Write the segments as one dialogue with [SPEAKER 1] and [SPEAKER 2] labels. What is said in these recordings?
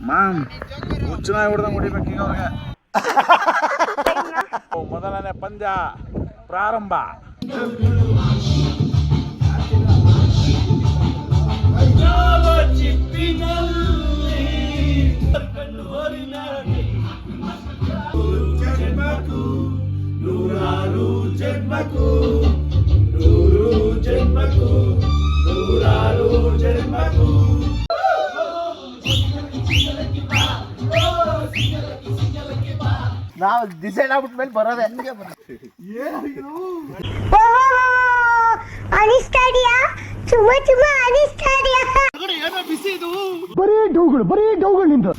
[SPEAKER 1] Ma'am ಹುಚ್ಚನ ಹೊಡೆದಂಗೆ ಹೊಡಿಬೇಕು ಈಗ ಅವ್ರಿಗೆ. ಮೊದಲನೇ ಪಂದ್ಯ ಪ್ರಾರಂಭ. ನೂರಾರು ಜನ್ಮಕ್ಕೂ ನೂರಾರು ಜನ್ಮಕ್ಕೂ.
[SPEAKER 2] ನಾವು ಡಿಸೈಡ್ ಆಗ್ಬಿಟ್ಟ ಮೇಲೆ ಬರೋದೆ.
[SPEAKER 1] ಬಿಸಿ ಇದು
[SPEAKER 2] ಬರೀ ಡೌಗಳು ನಿಂದು.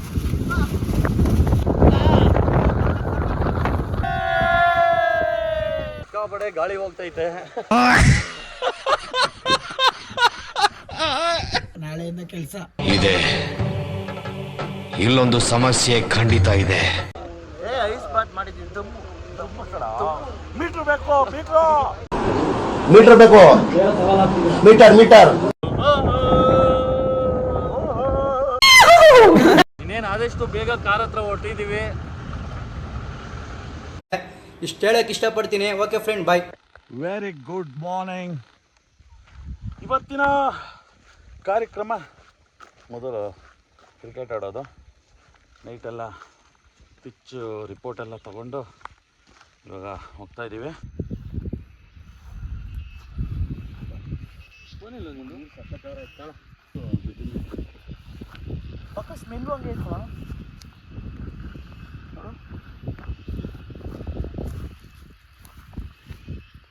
[SPEAKER 1] ಸಿಕ್ಕಾಪಟ್ಟೆ ಗಾಳಿ ಹೋಗ್ತೈತೆ.
[SPEAKER 2] ನಾಳೆಯಿಂದ ಕೆಲಸ
[SPEAKER 3] ಇದೆ. ಇಲ್ಲೊಂದು ಸಮಸ್ಯೆ ಖಂಡಿತ ಇದೆ.
[SPEAKER 2] ಐಸ್ ಬಾತ್ ಮಾಡಿದ್ದೀನಿ.
[SPEAKER 1] ಮೀಟರ್ ಬೇಕು
[SPEAKER 2] ಮೀಟರ್
[SPEAKER 1] ಇನ್ನೇನು ಆದಷ್ಟು ಬೇಗ ಕಾರ್ ಹತ್ರ ಹೊರಟಿದೀವಿ.
[SPEAKER 4] ಇಷ್ಟು ಹೇಳಕ್ಕೆ ಇಷ್ಟಪಡ್ತೀನಿ. Okay friend, bye.
[SPEAKER 1] Very good morning. ಇವತ್ತಿನ ಕಾರ್ಯಕ್ರಮ ಮೊದಲು ಕ್ರಿಕೆಟ್ ಆಡೋದು. ನೈಟೆಲ್ಲ ಪಿಚ್ ರಿಪೋರ್ಟ್ ಎಲ್ಲ ತಗೊಂಡು ಇವಾಗ ಹೋಗ್ತಾ ಇದ್ದೀವಿ.
[SPEAKER 2] ಪಕ್ಕ ಸ್ಮೆಲ್ಲು ಹಂಗೆ ಐತಲ್ಲ.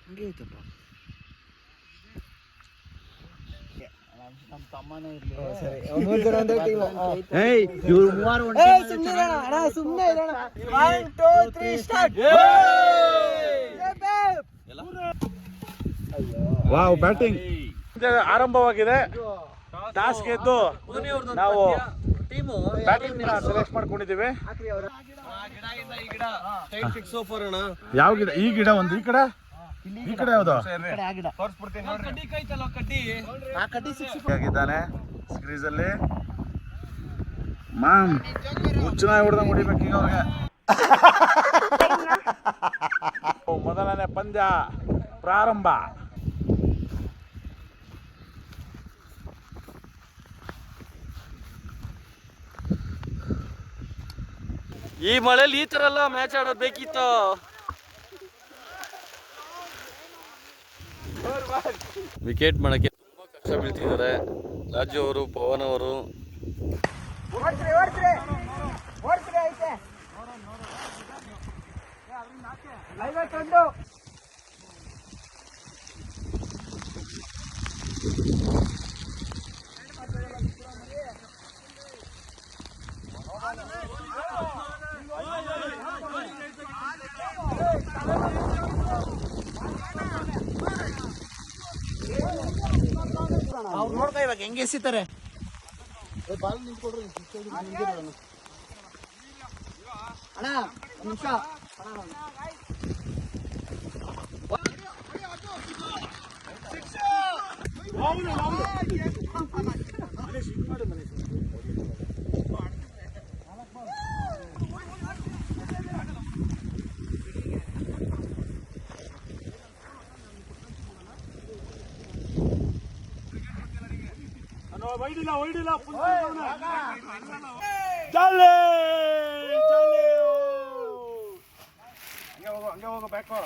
[SPEAKER 2] ಹಂಗೆ ಐತಪ್ಪ. ನಮ್ಮ ತಮ್ಮನೇ ಇರಲಿ. ಇವ್ರು ಮೂವರು ಸುಮ್ಮನೆ ಇರೋಣ. 1 2 3 ಸ್ಟಾರ್ಟ್.
[SPEAKER 1] ವಾವ್, ಬ್ಯಾಟಿಂಗ್ ಆರಂಭವಾಗಿದೆ. ಟಾಸ್ ಗೆದ್ದು ನಾವು ಬ್ಯಾಟಿಂಗ್ ಸೆಲೆಕ್ಟ್ ಮಾಡ್ಕೊಂಡಿದ್ದೀವಿ. ಯಾವ ಗಿಡ? ಈ ಗಿಡ ಒಂದು, ಈ ಕಡೆ ಯಾವುದು ಆಗಿದ್ದಾನೆ ಸ್ಕ್ರೀಸ್ ಅಲ್ಲಿ. ಮಾಮ್ ಹುಚ್ಚನ ಹೊಡೆದಂಗೆ ಹೊಡಿಬೇಕು ಈಗ ಅವ್ರಿಗೆ. ಮೊದಲನೇ ಪಂದ್ಯ ಪ್ರಾರಂಭ.
[SPEAKER 4] ಈ ಮಳೆಯಲ್ಲಿ ಈ ತರ ಎಲ್ಲ ಮ್ಯಾಚ್ ಆಡೋದು ಬೇಕಿತ್ತು. ವಿಕೆಟ್ ಮಾಡಕ್ಕೆ ತುಂಬಾ ಕಷ್ಟ ಬೀಳ್ತಿದ್ದಾರೆ ರಾಜು ಅವರು, ಪವನ್ ಅವರು.
[SPEAKER 2] ಅವ್ರು ನೋಡ್ತಾ ಇವಾಗ ಹೆಂಗೆ ಎಸಿತಾರೆ. ಅಣ್ಣ ಒಂದು ನಿಮಿಷ.
[SPEAKER 1] ಹೊಯ್ಡಿಲ್ಲ ಚಾಲೆ ಹಂಗೆ ಹೋಗಬೇಕು.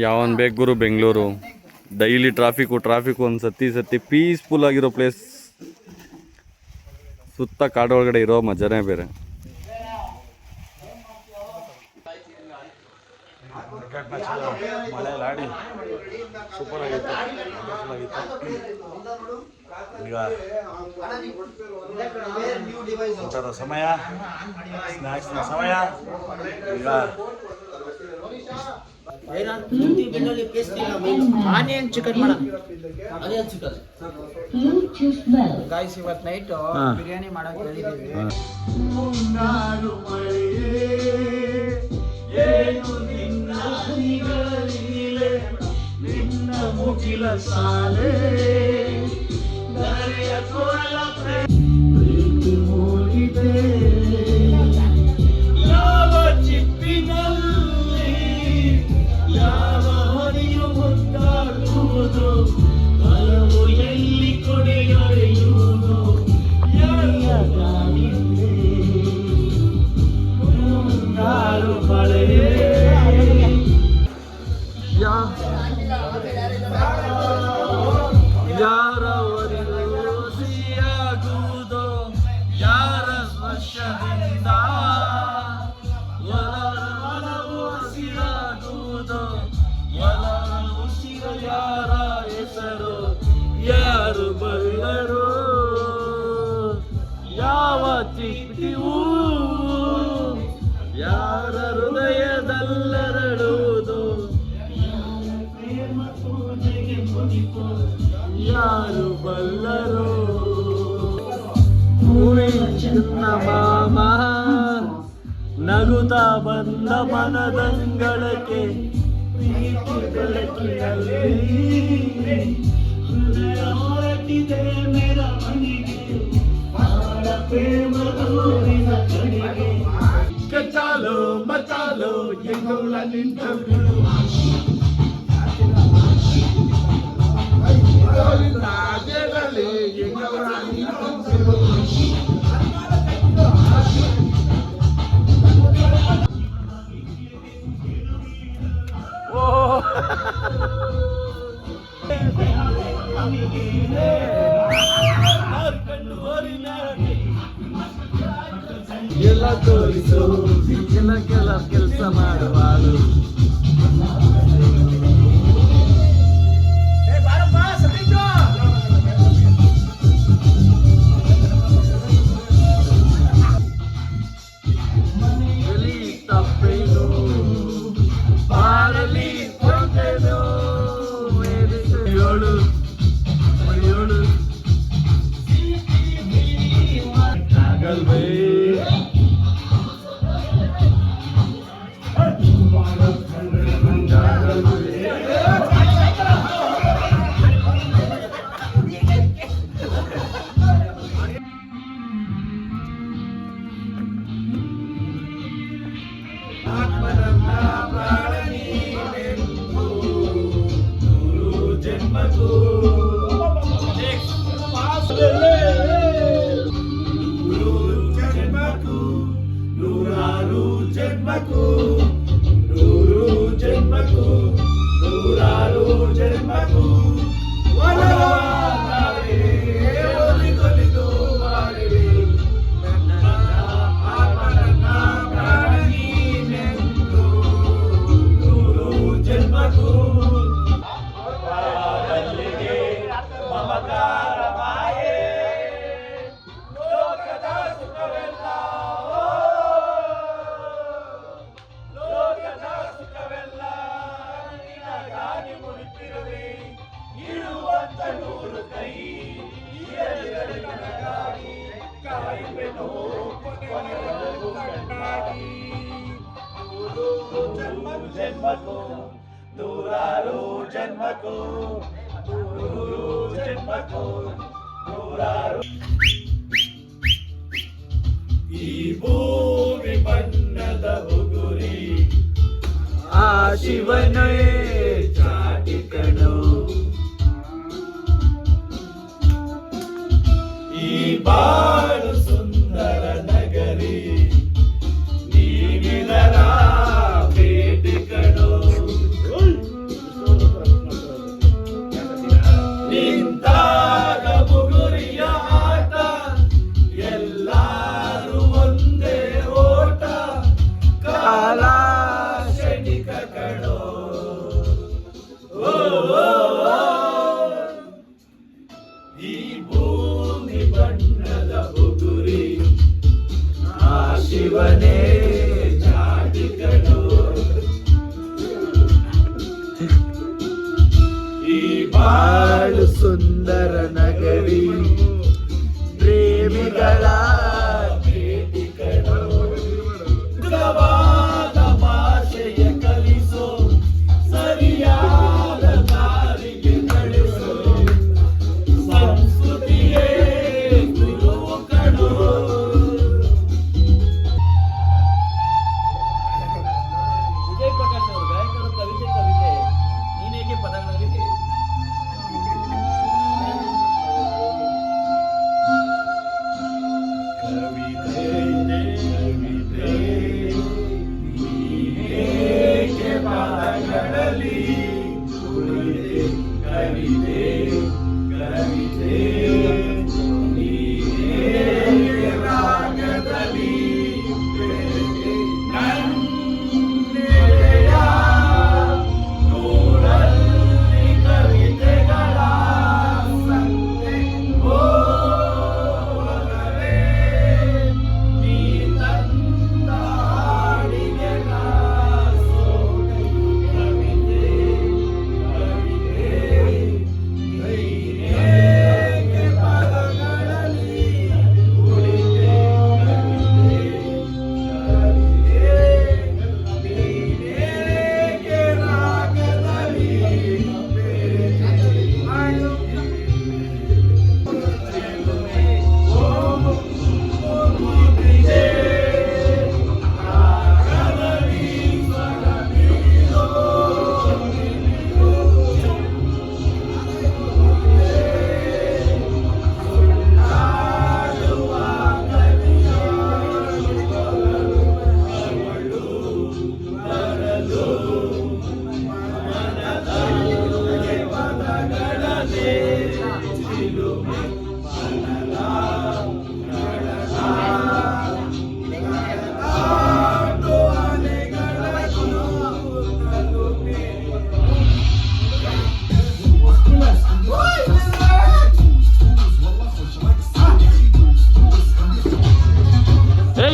[SPEAKER 4] ಯಾವನ್ ಬೇಕು ಗುರು ಬೆಂಗಳೂರು. ಡೈಲಿ ಟ್ರಾಫಿಕ್ ಒಂದು ಸತಿ ಪೀಸ್ಫುಲ್ ಆಗಿರೋ ಪ್ಲೇಸ್. ಸುತ್ತ ಕಾಡು ಒಳಗಡೆ ಇರೋ ಮಜಾನೇ ಬೇರೆ.
[SPEAKER 1] ಮಳೆಯಲ್ಲಿ ಆಡಿ ಸೂಪರ್ ಆಗಿತ್ತು, ಈಗ ಊಟದ ಸಮಯ, ಸ್ನ್ಯಾಕ್ಸ್ನ ಸಮಯ. ಈಗ
[SPEAKER 2] ಬೆಳ್ಳುಳ್ಳಿ ಪೇಸ್ಟ್ ಆನಿಯನ್ ಚಿಕನ್ ಮಾಡೋಣ. ಆನಿಯನ್ ಚಿಕನ್ ಗಾಯ್ಸ್, ಇವತ್ತು ನೈಟ್ ಬಿರಿಯಾನಿ ಮಾಡಕ್ ಹೇಳಿದೀವಿ.
[SPEAKER 5] ಯಾರು ಬಲ್ಲರೋ ಯಾವ ಚಿಟ್ಟಿಯೂ ಯಾರ ಹೃದಯದಲ್ಲರಡುವುದು ಯಾರು ಬಲ್ಲರೋ ಚಿನ್ನ ಮಾಮ ನಗುತ್ತಾ ಬಂದ ಮನದಂಗಳಕ್ಕೆ ಪ್ರೀತಿ ಬೆಳಕಿನಲ್ಲಿ ಹೃದಯ ಹೊರಟಿದೆ ಮೆರವಣಿಗೆ ಬಾಳ ಪ್ರೇಮ ದೂರಿನ ಕಡೆಗೆ ಕಚಾಲೋ ಮಚಾಲೋ ಎಂಗಳ ನಿಂತಗಳು ಎಲ್ಲ ತೋರಿಸು ಕೆಲಸ ಮಾಡುವಾಳು ತಪ್ಪೇನು ಬಾರಲಿ ಕೊಂಡೆನು ಏಳು ಏಳು ಆಗಲ್ವೇ ಈ ಭೂಮಿ ಬಣ್ಣದ ಹುಗುರಿ ಆ ಶಿವನೇ ಚಾಟಿ ಕಣೋ ಈ ಬಾಳು ಸುಂದರ ನಗರಿ ನೀನಿದರ ಭೇಟಿ ಕಣೋ ನಿಂತಾಗ ಬುಗುರಿಯ ಆಟ ಎಲ್ಲಾರು ಒಂದೇ ಓಟ ಕಾಲ ಕ್ಷಣಿಕ ಕಣೋ ಈ ಭೂಮಿ ಬಣ್ಣದ ಹುಗುರಿ ಆ ಶಿವನೇ ಜಾತಿ ಕಣೋ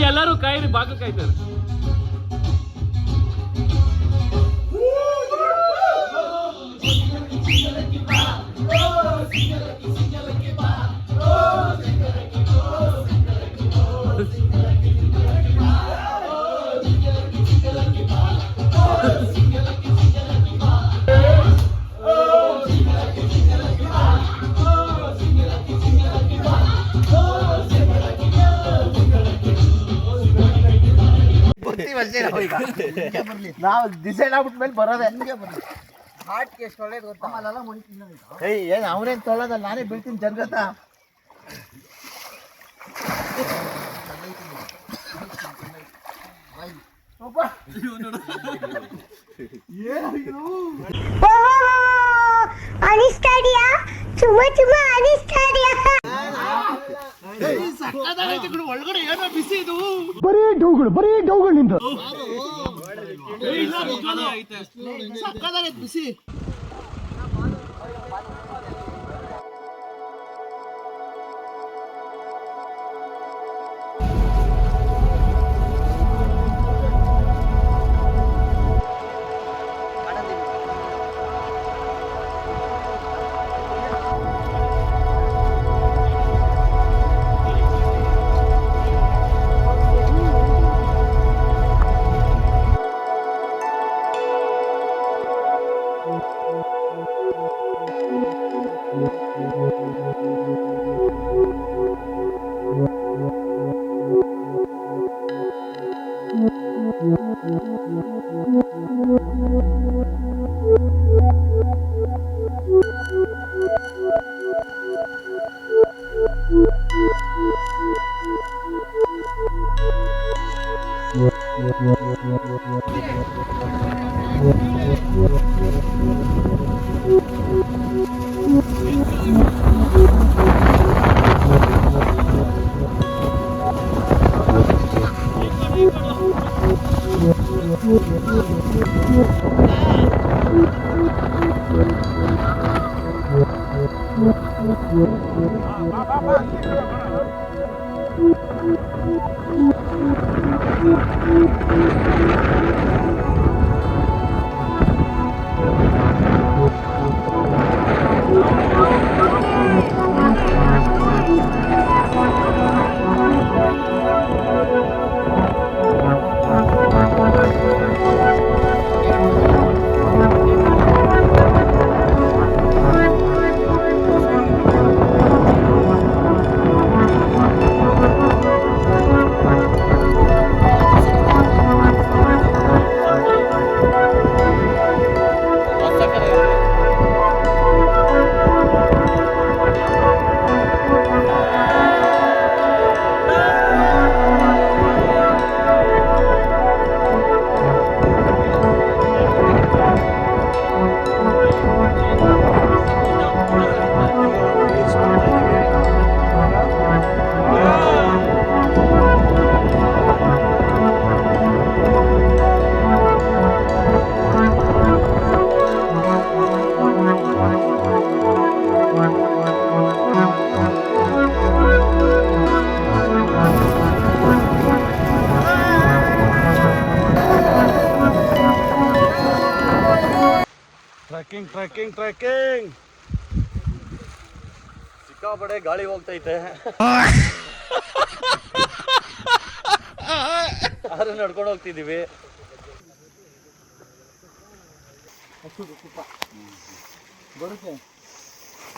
[SPEAKER 4] ಎಲ್ಲರೂ ಕಾಯ್ರಿ, ಬಾಗಿಲು ಕಾಯ್ತಾರೆ.
[SPEAKER 2] ನಾವು ಡಿಸೈಡ್ ಆಗ್ಬಿಟ್ಮೇಲೆ ಬರೋದೆ. ಹಾರ್ಟ್ಗೆ ಎಷ್ಟು ಒಳ್ಳೇದು ಗೊತ್ತಾ? ಏನ್ ಅವ್ರೇನ್ ತೊಳ್ಳೋದಲ್ಲ, ನಾನೇ ಬೀಳ್ತೀನಿ ಜರ್ಗತ.
[SPEAKER 6] ಅನಿಸ್ತಾಡಿಯಾ? ಚುಮ್ಮ ಚುಮ್ಮ ಅನಿಸ್ತಾಡಿಯಾ?
[SPEAKER 2] ಒಳಗಡೆ ಏನೋ ಬಿಸಿ ಇದು.
[SPEAKER 1] ಬರೀ ಡೌಗಳು ನಿಂದು.
[SPEAKER 2] ಸಕ್ಕದಾಗೈತೆ ಬಿಸಿ.
[SPEAKER 4] ಟ್ರೆಕ್ಕಿಂಗ್ ಸಿಕ್ಕಾಪಡೆ ಗಾಳಿ ಹೋಗ್ತೈತೆ. ಯಾರು ನಡ್ಕೊಂಡು ಹೋಗ್ತಿದೀವಿ.
[SPEAKER 2] ಬರುತ್ತೆ.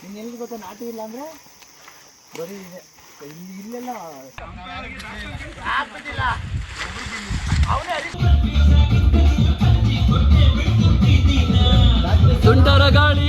[SPEAKER 2] ನೀನ್ ಎಲ್ಲಿ ಗೊತ್ತಾ ನಾಟಿ ಇಲ್ಲ ಅಂದ್ರೆ ಬರೀ ಇದೆ. ಇಲ್ಲೆಲ್ಲ
[SPEAKER 4] ತುಂಟರ ಗಾಳಿ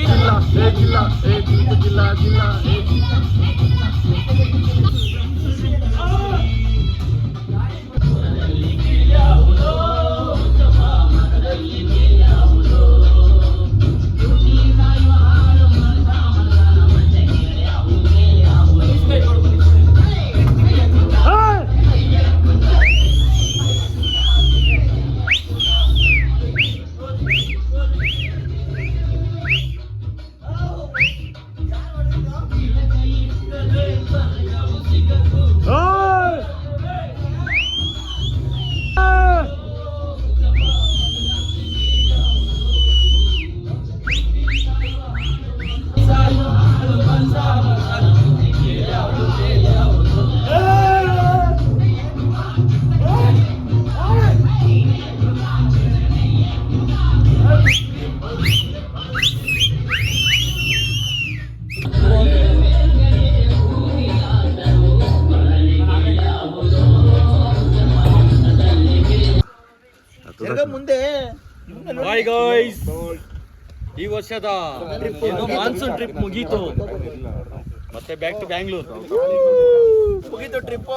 [SPEAKER 2] ಮುಂದೆ
[SPEAKER 4] ಬಾಯ್ ಗಾಯ್ಸ್, ಈ ವರ್ಷದ ಮಾನ್ಸೂನ್ ಟ್ರಿಪ್ ಮುಗೀತು. ಮತ್ತೆ ಬ್ಯಾಕ್ ಟು ಬ್ಯಾಂಗ್ಳೂರ್.
[SPEAKER 2] ಮುಗೀತು ಟ್ರಿಪ್.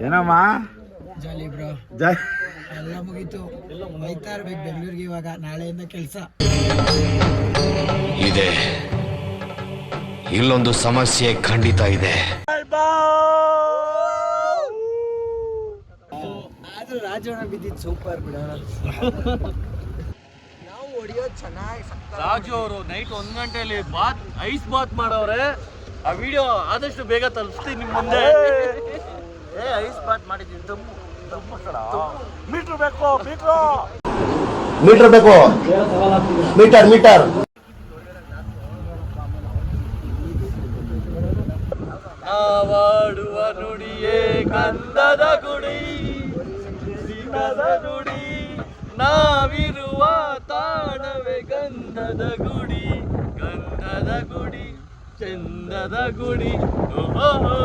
[SPEAKER 1] ಏನಮ್ಮ
[SPEAKER 7] ಜಾಲಿ ಬ್ರೋ, ಎಲ್ಲ ಮುಗೀತು. ಹೋಯ್ತಾ ಇರ್ಬೇಕು ಬೆಂಗಳೂರಿಗೆ ಇವಾಗ, ನಾಳೆಯಿಂದ ಕೆಲಸ.
[SPEAKER 3] ಇದೆ, ಇಲ್ಲೊಂದು ಸಮಸ್ಯೆ ಖಂಡಿತ ಇದೆ.
[SPEAKER 7] ಆದ್ರೂ ರಾಜವಣ ಬಿದ್ದಿದ್ದು ಸೂಪರ್ ಬಿಡ. ನಾವು ಹೊಡಿಯೋದು ಚೆನ್ನಾಗಿ.
[SPEAKER 4] ರಾಜು ಅವರು ನೈಟ್ 1 ಗಂಟೆಯಲ್ಲಿ ಐಸ್ ಬಾತ್ ಮಾಡವ್ರೆ. ಆ ವಿಡಿಯೋ ಆದಷ್ಟು ಬೇಗ ತಲುಪಿಸ್ತೀನಿ ನಿಮ್ಮ ಮುಂದೆ.
[SPEAKER 2] ಐಸ್ ಬಾತ್ ಮಾಡಿದ್ದೀನಿ.
[SPEAKER 1] ಮೀಟರ್ ಬೇಕು ಮೀಟರ್.
[SPEAKER 2] ಮೀಟರ್ ಬೇಕು, ಮೀಟರ್.
[SPEAKER 4] ನಾವಾಡುವ ನುಡಿಯೇ ಗಂಧದ ಗುಡಿ, ಸಿಗದ ನುಡಿ, ನಾವಿರುವ ತಾಣವೇ ಗಂಧದ ಗುಡಿ, ಚಂದದ ಗುಡಿ. ಓಹೋ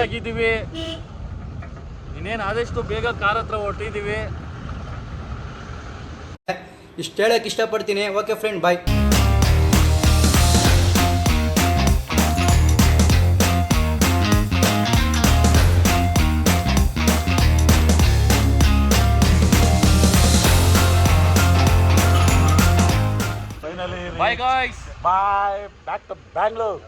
[SPEAKER 4] ಆಗಿದ್ದೀವಿ. ಇನ್ನೇನು ಆದಷ್ಟು ಬೇಗ ಕಾರ್ ಹತ್ರ ಹೊರಟಿದ್ದೀವಿ.
[SPEAKER 8] ಇಷ್ಟು ಹೇಳಕ್ಕೆ ಇಷ್ಟಪಡ್ತೀನಿ. Okay friend, bye.
[SPEAKER 1] Finally
[SPEAKER 4] bye guys,
[SPEAKER 1] bye back to Bangalore.